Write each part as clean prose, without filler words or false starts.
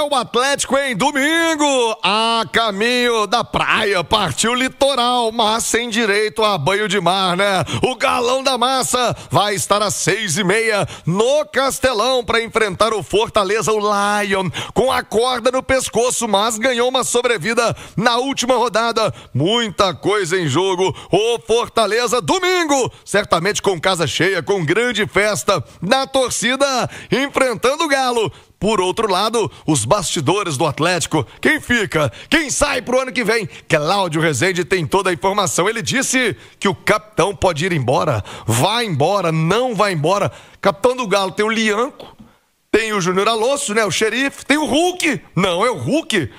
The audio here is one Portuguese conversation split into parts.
o Atlético em domingo, a caminho da praia, partiu litoral, mas sem direito a banho de mar, né? O Galão da Massa vai estar às 6h30 no Castelão para enfrentar o Fortaleza, o Lion, com a corda no pescoço, mas ganhou uma sobrevida na última rodada. Muita coisa em jogo. O Fortaleza, domingo, certamente com casa cheia, com grande festa da torcida, enfrentando o Galo. Por outro lado, os bastidores do Atlético. Quem fica? Quem sai pro ano que vem? Cláudio Rezende tem toda a informação. Ele disse que o capitão pode ir embora. Vai embora, não vai embora. Capitão do Galo tem o Lianco, tem o Júnior Alonso, né? O xerife, tem o Hulk. Não, é o Hulk.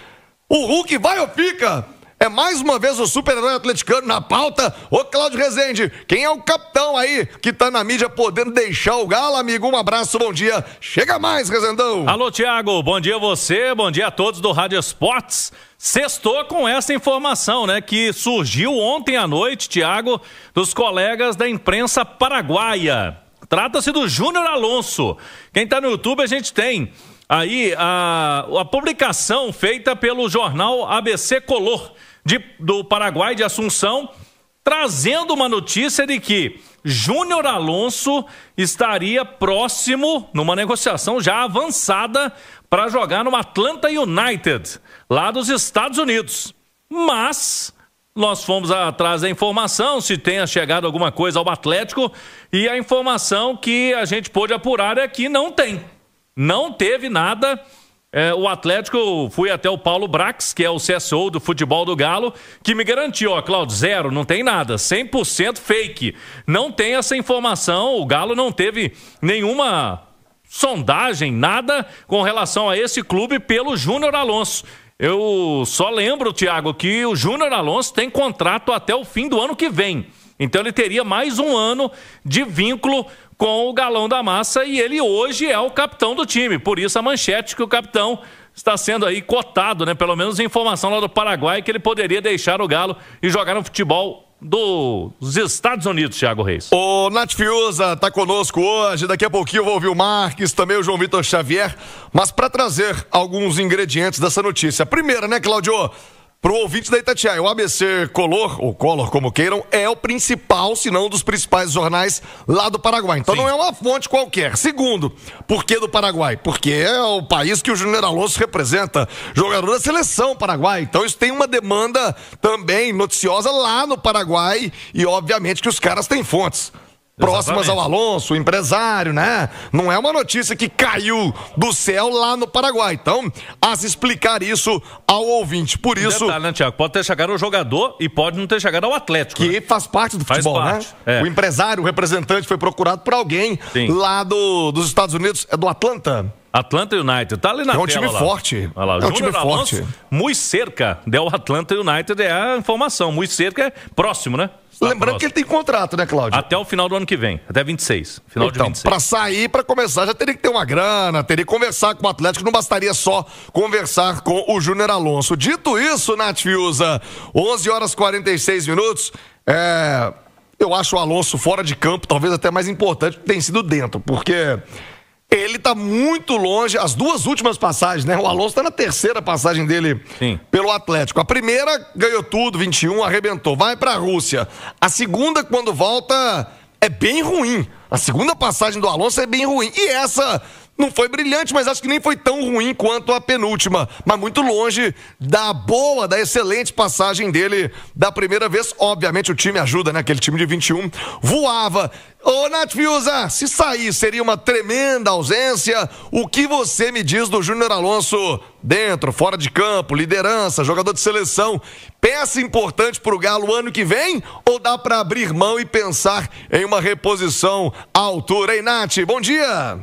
O Hulk vai ou fica? É mais uma vez o super-herói atleticano na pauta. Ô Cláudio Rezende, quem é o capitão aí que tá na mídia podendo deixar o Galo, amigo? Um abraço, bom dia. Chega mais, Rezendão. Alô, Thiago, bom dia a você, bom dia a todos do Rádio Esportes. Sextou com essa informação, né, que surgiu ontem à noite, Thiago, dos colegas da imprensa paraguaia. Trata-se do Júnior Alonso. Quem tá no YouTube, a gente tem aí a publicação feita pelo jornal ABC Color do Paraguai, de Assunção, trazendo uma notícia de que Júnior Alonso estaria próximo, numa negociação já avançada, para jogar no Atlanta United, lá dos Estados Unidos. Mas nós fomos atrás da informação, se tenha chegado alguma coisa ao Atlético, e a informação que a gente pôde apurar é que não tem. Não teve nada. O Atlético, fui até o Paulo Brax, que é o CSO do futebol do Galo, que me garantiu, ó, Cláudio, zero, não tem nada, 100% fake. Não tem essa informação, o Galo não teve nenhuma sondagem, nada com relação a esse clube pelo Júnior Alonso. Eu só lembro, Thiago, que o Júnior Alonso tem contrato até o fim do ano que vem. Então ele teria mais um ano de vínculo com o Galão da Massa e ele hoje é o capitão do time. Por isso a manchete que o capitão está sendo aí cotado, né? Pelo menos informação lá do Paraguai que ele poderia deixar o Galo e jogar no futebol dos Estados Unidos, Thiago Reis. O Nath Fiuza tá conosco hoje, daqui a pouquinho eu vou ouvir o Marques, também o João Vitor Xavier, mas para trazer alguns ingredientes dessa notícia. Primeiro, né, Cláudio? Pro ouvinte da Itatiaia, o ABC Color, ou Color, como queiram, é o principal, se não um dos principais jornais lá do Paraguai. Então Sim. Não é uma fonte qualquer. Segundo, por que do Paraguai? Porque é o país que o Júnior Alonso representa, jogador da seleção paraguaia. Então isso tem uma demanda também noticiosa lá no Paraguai e obviamente que os caras têm fontes próximas ao Alonso, o empresário, né? Não é uma notícia que caiu do céu lá no Paraguai. Então, a se explicar isso ao ouvinte. Por isso... Detalhe, né, Thiago? Pode ter chegado ao jogador e pode não ter chegado ao Atlético. Que faz parte do futebol, né? É. O empresário, o representante foi procurado por alguém lá dos Estados Unidos. É do Atlanta? Atlanta United, tá ali na tela. É um time forte. Olha lá. É um time forte. Muito cerca del Atlanta United é a informação. Muito cerca é próximo, né? Lembrando que ele tem contrato, né, Cláudio? Até o final do ano que vem, até 26. Final de 26. Pra sair, pra começar, já teria que ter uma grana, teria que conversar com o Atlético, não bastaria só conversar com o Júnior Alonso. Dito isso, Nath Fiuza, 11h46, eu acho o Alonso fora de campo, talvez até mais importante que tem sido dentro, porque ele tá muito longe, as duas últimas passagens, né? O Alonso tá na terceira passagem dele pelo Atlético. A primeira ganhou tudo, 21, arrebentou, vai pra Rússia. A segunda, quando volta, é bem ruim. A segunda passagem do Alonso é bem ruim. E essa não foi brilhante, mas acho que nem foi tão ruim quanto a penúltima. Mas muito longe da boa, da excelente passagem dele da primeira vez. Obviamente o time ajuda, né? Aquele time de 21 voava. Ô, Nath Fiuza, se sair seria uma tremenda ausência. O que você me diz do Júnior Alonso dentro, fora de campo, liderança, jogador de seleção? Peça importante pro Galo ano que vem? Ou dá pra abrir mão e pensar em uma reposição à altura? Hein, Nath? Bom dia!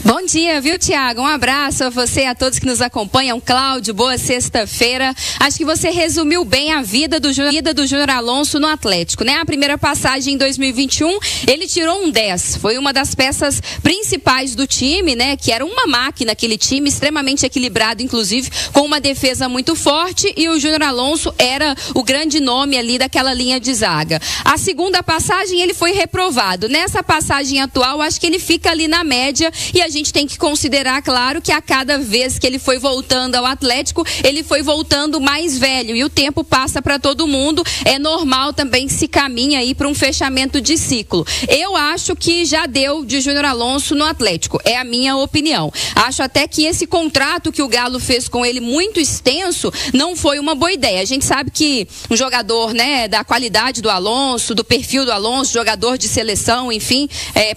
Bom dia, viu, Thiago? Um abraço a você e a todos que nos acompanham. Cláudio, boa sexta-feira. Acho que você resumiu bem a vida do Júnior Alonso no Atlético, né? A primeira passagem em 2021, ele tirou um 10. Foi uma das peças principais do time, né? Que era uma máquina, aquele time extremamente equilibrado, inclusive, com uma defesa muito forte, e o Júnior Alonso era o grande nome ali daquela linha de zaga. A segunda passagem, ele foi reprovado. Nessa passagem atual, acho que ele fica ali na média e a gente tem que considerar, claro, que a cada vez que ele foi voltando ao Atlético, ele foi voltando mais velho, e o tempo passa para todo mundo, é normal também se caminha aí para um fechamento de ciclo. Eu acho que já deu de Júnior Alonso no Atlético, é a minha opinião. Acho até que esse contrato que o Galo fez com ele, muito extenso, não foi uma boa ideia. A gente sabe que um jogador, né, da qualidade do Alonso, do perfil do Alonso, jogador de seleção, enfim,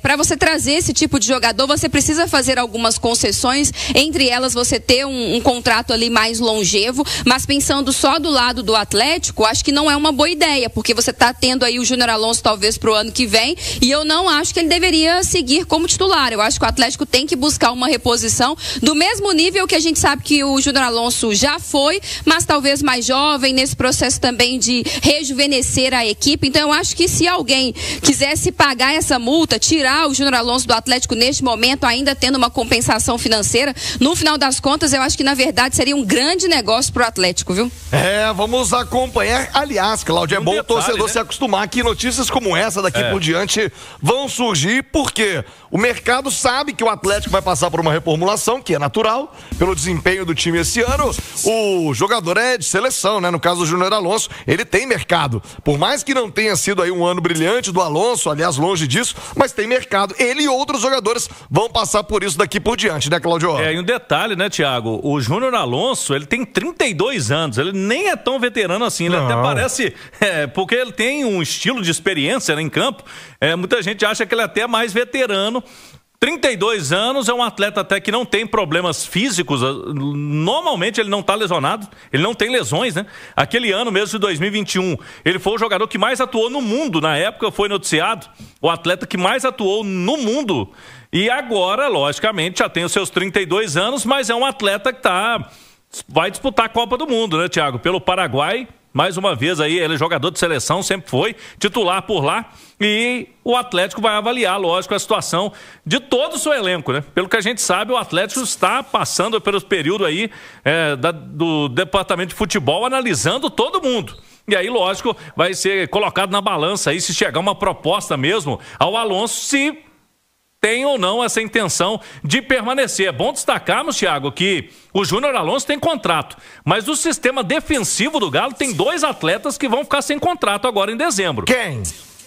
para você trazer esse tipo de jogador, você precisa fazer algumas concessões, entre elas você ter um contrato ali mais longevo, mas pensando só do lado do Atlético, acho que não é uma boa ideia, porque você está tendo aí o Júnior Alonso talvez para o ano que vem, e eu não acho que ele deveria seguir como titular. Eu acho que o Atlético tem que buscar uma reposição do mesmo nível que a gente sabe que o Júnior Alonso já foi, mas talvez mais jovem, nesse processo também de rejuvenescer a equipe. Então eu acho que se alguém quisesse pagar essa multa, tirar o Júnior Alonso do Atlético neste momento, ainda tendo uma compensação financeira, no final das contas eu acho que na verdade seria um grande negócio pro Atlético, viu? Vamos acompanhar. Aliás, Cláudio, é bom o torcedor se acostumar que notícias como essa daqui por diante vão surgir, porque o mercado sabe que o Atlético vai passar por uma reformulação, que é natural, pelo desempenho do time esse ano. O jogador é de seleção, né? No caso do Júnior Alonso, ele tem mercado. Por mais que não tenha sido aí um ano brilhante do Alonso, aliás, longe disso, mas tem mercado. Ele e outros jogadores vão passar por isso daqui por diante, né, Cláudio? E um detalhe, né, Thiago? O Júnior Alonso, ele tem 32 anos, ele nem é tão veterano assim, ele até parece, porque ele tem um estilo de experiência, né, em campo, muita gente acha que ele é até mais veterano. 32 anos, é um atleta até que não tem problemas físicos, normalmente ele não está lesionado, ele não tem lesões, né? Aquele ano mesmo de 2021, ele foi o jogador que mais atuou no mundo, na época foi noticiado, o atleta que mais atuou no mundo, e agora, logicamente, já tem os seus 32 anos, mas é um atleta que vai disputar a Copa do Mundo, né, Thiago? Pelo Paraguai. Mais uma vez aí, ele é jogador de seleção, sempre foi titular por lá, e o Atlético vai avaliar, lógico, a situação de todo o seu elenco, né? Pelo que a gente sabe, o Atlético está passando pelo período aí do departamento de futebol, analisando todo mundo. E aí, lógico, vai ser colocado na balança aí se chegar uma proposta mesmo ao Alonso, se tem ou não essa intenção de permanecer. É bom destacarmos, Thiago, que o Júnior Alonso tem contrato, mas o sistema defensivo do Galo tem 2 atletas que vão ficar sem contrato agora em dezembro. Quem?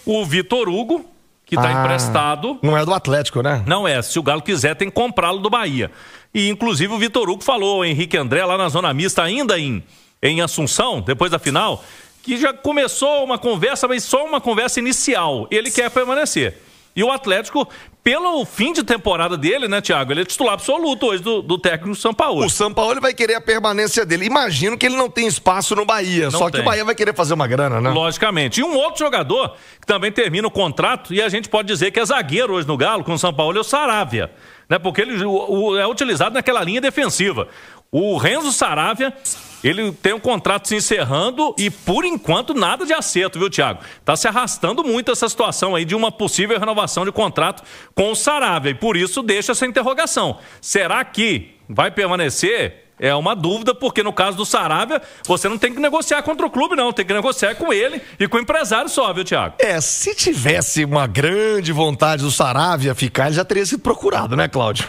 O Vitor Hugo, que está emprestado. Não é do Atlético, né? Não é. Se o Galo quiser, tem que comprá-lo do Bahia. E, inclusive, o Vitor Hugo falou ao Henrique André, lá na Zona Mista, ainda em Assunção, depois da final, que já começou uma conversa, mas só uma conversa inicial. Ele quer permanecer. E o Atlético, pelo fim de temporada dele, né, Thiago? Ele é titular absoluto hoje do técnico São Paulo. O São Paulo vai querer a permanência dele. Imagino que ele não tem espaço no Bahia. Só que o Bahia vai querer fazer uma grana, né? Logicamente. E um outro jogador que também termina o contrato, e a gente pode dizer que é zagueiro hoje no Galo, com o São Paulo, é o Saravia. Né? Porque ele é utilizado naquela linha defensiva. O Renzo Saravia, ele tem um contrato se encerrando e, por enquanto, nada de acerto, viu, Thiago? Tá se arrastando muito essa situação aí de uma possível renovação de contrato com o Saravia. E por isso deixa essa interrogação. Será que vai permanecer? É uma dúvida, porque no caso do Saravia, você não tem que negociar contra o clube, não. Tem que negociar com ele e com o empresário só, viu, Thiago? Se tivesse uma grande vontade do Saravia ficar, ele já teria sido procurado, né, Cláudio?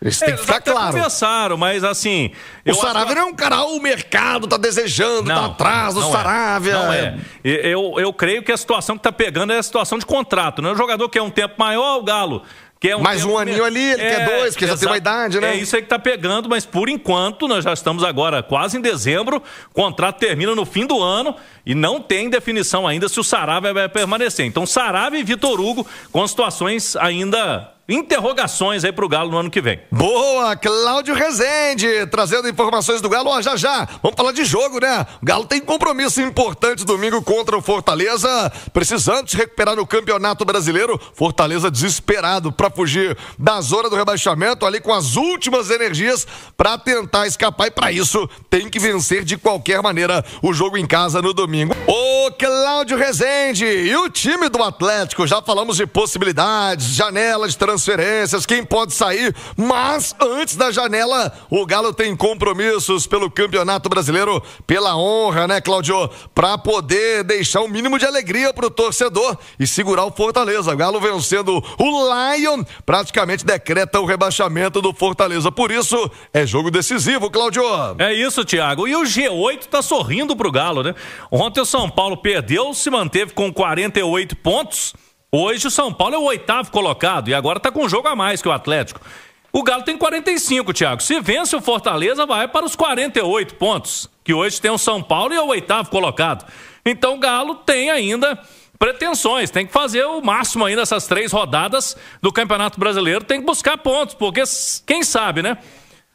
Isso tem que ficar claro. Conversaram, mas assim... O Saravia não é um cara, o mercado tá desejando, tá atrás do Saravia. Não é. Eu creio que a situação que tá pegando é a situação de contrato, né? O jogador quer um tempo maior, o Galo quer mais um aninho ali, ele quer 2, porque já tem uma idade, né? É isso aí que tá pegando, mas por enquanto, nós já estamos agora quase em dezembro, o contrato termina no fim do ano e não tem definição ainda se o Saravia vai permanecer. Então, Saravia e Vitor Hugo com situações ainda... interrogações aí pro Galo no ano que vem. Boa, Cláudio Rezende, trazendo informações do Galo. Já, vamos falar de jogo, né? O Galo tem compromisso importante domingo contra o Fortaleza, precisando se recuperar no Campeonato Brasileiro. Fortaleza desesperado para fugir da zona do rebaixamento, ali com as últimas energias para tentar escapar, e para isso tem que vencer de qualquer maneira o jogo em casa no domingo. Ô, Ô, Cláudio Rezende, e o time do Atlético? Já falamos de possibilidades, janela de transferências, quem pode sair, mas antes da janela, o Galo tem compromissos pelo Campeonato Brasileiro, pela honra, né, Cláudio? Pra poder deixar um mínimo de alegria pro torcedor e segurar o Fortaleza. O Galo vencendo o Lion, praticamente decreta o rebaixamento do Fortaleza. Por isso, é jogo decisivo, Cláudio. É isso, Thiago. E o G8 tá sorrindo pro Galo, né? Ontem o São Paulo perdeu, se manteve com 48 pontos. Hoje o São Paulo é o 8º colocado e agora tá com um jogo a mais que o Atlético. O Galo tem 45, Thiago. Se vence o Fortaleza, vai para os 48 pontos, que hoje tem o São Paulo e é o 8º colocado. Então o Galo tem ainda pretensões, tem que fazer o máximo ainda nessas 3 rodadas do Campeonato Brasileiro, tem que buscar pontos, porque quem sabe, né?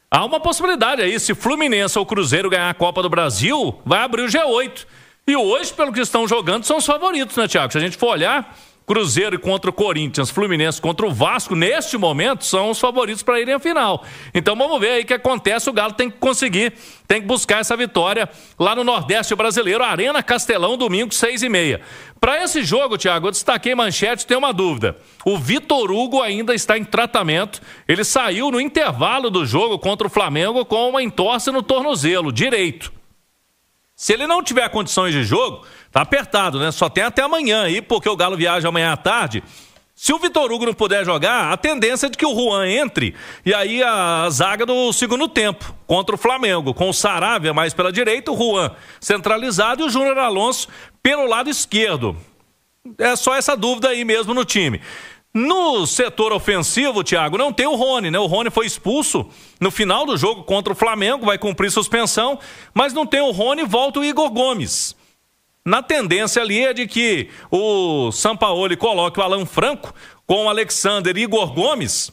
Há uma possibilidade aí, se Fluminense ou Cruzeiro ganhar a Copa do Brasil, vai abrir o G8. E hoje, pelo que estão jogando, são os favoritos, né, Thiago? Se a gente for olhar, Cruzeiro contra o Corinthians, Fluminense contra o Vasco, neste momento, são os favoritos para irem à final. Então vamos ver aí o que acontece, o Galo tem que conseguir, tem que buscar essa vitória lá no Nordeste Brasileiro, Arena Castelão, domingo, 6h30. Para esse jogo, Thiago, eu destaquei manchete, tem uma dúvida. O Vitor Hugo ainda está em tratamento, ele saiu no intervalo do jogo contra o Flamengo com uma entorse no tornozelo direito. Se ele não tiver condições de jogo, tá apertado, né? Só tem até amanhã aí, porque o Galo viaja amanhã à tarde. Se o Vitor Hugo não puder jogar, a tendência é de que o Juan entre e aí a zaga do segundo tempo contra o Flamengo, com o Saravia mais pela direita, o Juan centralizado e o Júnior Alonso pelo lado esquerdo. É só essa dúvida aí mesmo no time. No setor ofensivo, Thiago, não tem o Rony, né? O Rony foi expulso no final do jogo contra o Flamengo, vai cumprir suspensão, mas não tem o Rony, volta o Igor Gomes. Na tendência ali é de que o Sampaoli coloque o Alan Franco com o Alexander e Igor Gomes.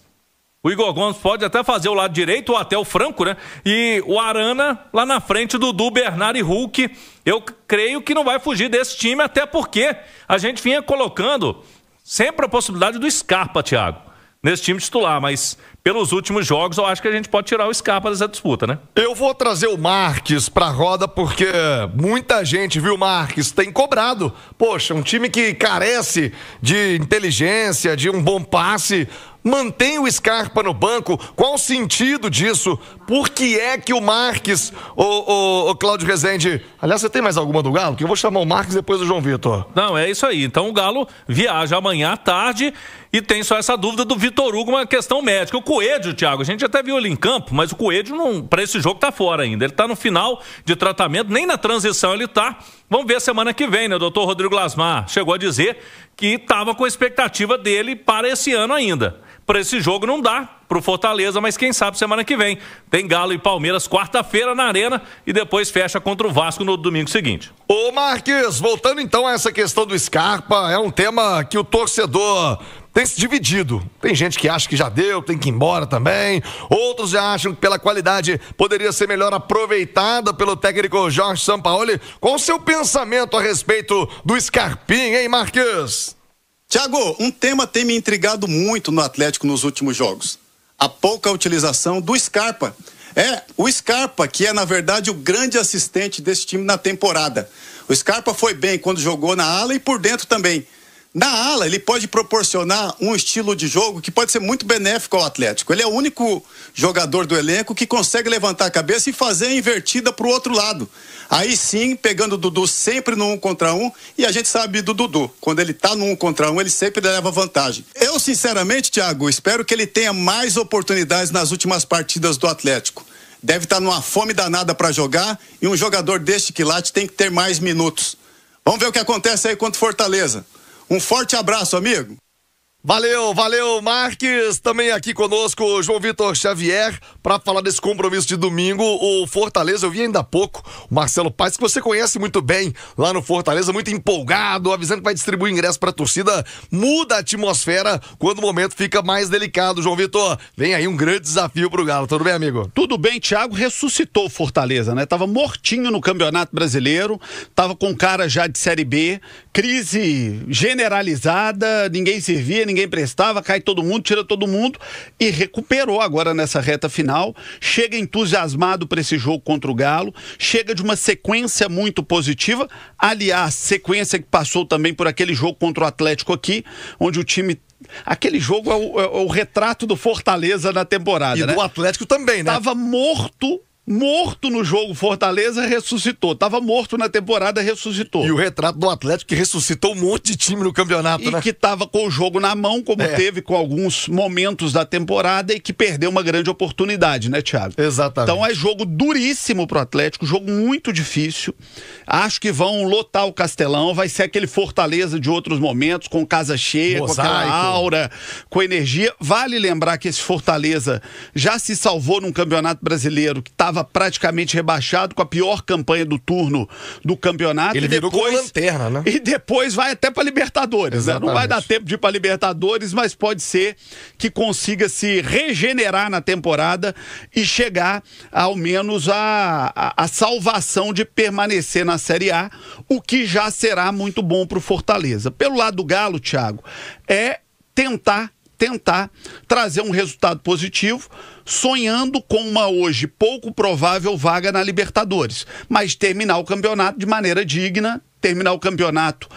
O Igor Gomes pode até fazer o lado direito ou até o Franco, né? E o Arana lá na frente, Dudu, Bernard e Hulk. Eu creio que não vai fugir desse time, até porque a gente vinha colocando sempre a possibilidade do Scarpa, Thiago, nesse time titular, mas pelos últimos jogos eu acho que a gente pode tirar o Scarpa dessa disputa, né? Eu vou trazer o Marques pra roda porque muita gente, viu, Marques, tem cobrado. Poxa, um time que carece de inteligência, de um bom passe, mantém o Scarpa no banco. Qual o sentido disso? Por que é que o Marques, o Cláudio Rezende... Aliás, você tem mais alguma do Galo? Que eu vou chamar o Marques depois do João Vitor. Não, é isso aí. Então o Galo viaja amanhã à tarde e tem só essa dúvida do Vitor Hugo, uma questão médica. O Coelho, Thiago, a gente até viu ele em campo, mas o Coelho para esse jogo tá fora ainda. Ele tá no final de tratamento, nem na transição ele tá. Vamos ver a semana que vem, né? O doutor Rodrigo Lasmar chegou a dizer que estava com a expectativa dele para esse ano ainda. Para esse jogo não dá, para o Fortaleza, mas quem sabe semana que vem. Tem Galo e Palmeiras quarta-feira na Arena e depois fecha contra o Vasco no domingo seguinte. Ô Marques, voltando então a essa questão do Scarpa, é um tema que o torcedor tem se dividido. Tem gente que acha que já deu, tem que ir embora também. Outros já acham que pela qualidade poderia ser melhor aproveitada pelo técnico Jorge Sampaoli. Qual o seu pensamento a respeito do Scarpinha, hein, Marques? Thiago, um tema tem me intrigado muito no Atlético nos últimos jogos. A pouca utilização do Scarpa. O Scarpa que é, na verdade, o grande assistente desse time na temporada. O Scarpa foi bem quando jogou na ala e por dentro também. Na ala, ele pode proporcionar um estilo de jogo que pode ser muito benéfico ao Atlético. Ele é o único jogador do elenco que consegue levantar a cabeça e fazer a invertida para o outro lado. Aí sim, pegando o Dudu sempre no 1 contra 1, e a gente sabe do Dudu. Quando ele tá no 1 contra 1, ele sempre leva vantagem. Eu, sinceramente, Thiago, espero que ele tenha mais oportunidades nas últimas partidas do Atlético. Deve estar numa fome danada para jogar, e um jogador deste quilate tem que ter mais minutos. Vamos ver o que acontece aí contra o Fortaleza. Um forte abraço, amigo. Valeu, Marques. Também aqui conosco o João Vitor Xavier para falar desse compromisso de domingo. O Fortaleza, eu vi ainda há pouco o Marcelo Paes, que você conhece muito bem lá no Fortaleza, muito empolgado, avisando que vai distribuir ingresso para a torcida. Muda a atmosfera quando o momento fica mais delicado. João Vitor, vem aí um grande desafio pro Galo. Tudo bem, amigo? Tudo bem, Thiago. Ressuscitou o Fortaleza, né? Tava mortinho no Campeonato Brasileiro, tava com cara já de Série B, crise generalizada, ninguém servia, ninguém ninguém prestava, cai todo mundo, tira todo mundo e recuperou agora nessa reta final. Chega entusiasmado para esse jogo contra o Galo, chega de uma sequência muito positiva, aliás, sequência que passou também por aquele jogo contra o Atlético aqui, onde o time... Aquele jogo é o retrato do Fortaleza na temporada, e né? do Atlético também, né? Tava morto no jogo, Fortaleza ressuscitou. Tava morto na temporada, ressuscitou. E o retrato do Atlético que ressuscitou um monte de time no campeonato, né? E que tava com o jogo na mão, como teve com alguns momentos da temporada, e que perdeu uma grande oportunidade, né, Thiago? Exatamente. Então é jogo duríssimo pro Atlético, jogo muito difícil. Acho que vão lotar o Castelão, vai ser aquele Fortaleza de outros momentos, com casa cheia, Mosaico, com aquela aura, com energia. Vale lembrar que esse Fortaleza já se salvou num campeonato brasileiro que estava praticamente rebaixado, com a pior campanha do turno do campeonato. Ele virou como lanterna, né? E depois vai até para Libertadores, né? Não vai dar tempo de ir para Libertadores, mas pode ser que consiga se regenerar na temporada e chegar ao menos a salvação de permanecer na Série A, o que já será muito bom para o Fortaleza. Pelo lado do Galo, Thiago, é tentar trazer um resultado positivo, sonhando com uma hoje pouco provável vaga na Libertadores, mas terminar o campeonato de maneira digna, terminar o campeonato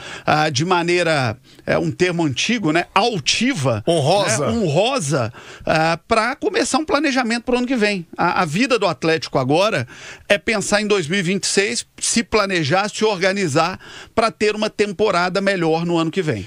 de maneira, um termo antigo, né? Altiva. Honrosa. Né? Honrosa, para começar um planejamento para o ano que vem. A vida do Atlético agora é pensar em 2026, se planejar, se organizar para ter uma temporada melhor no ano que vem.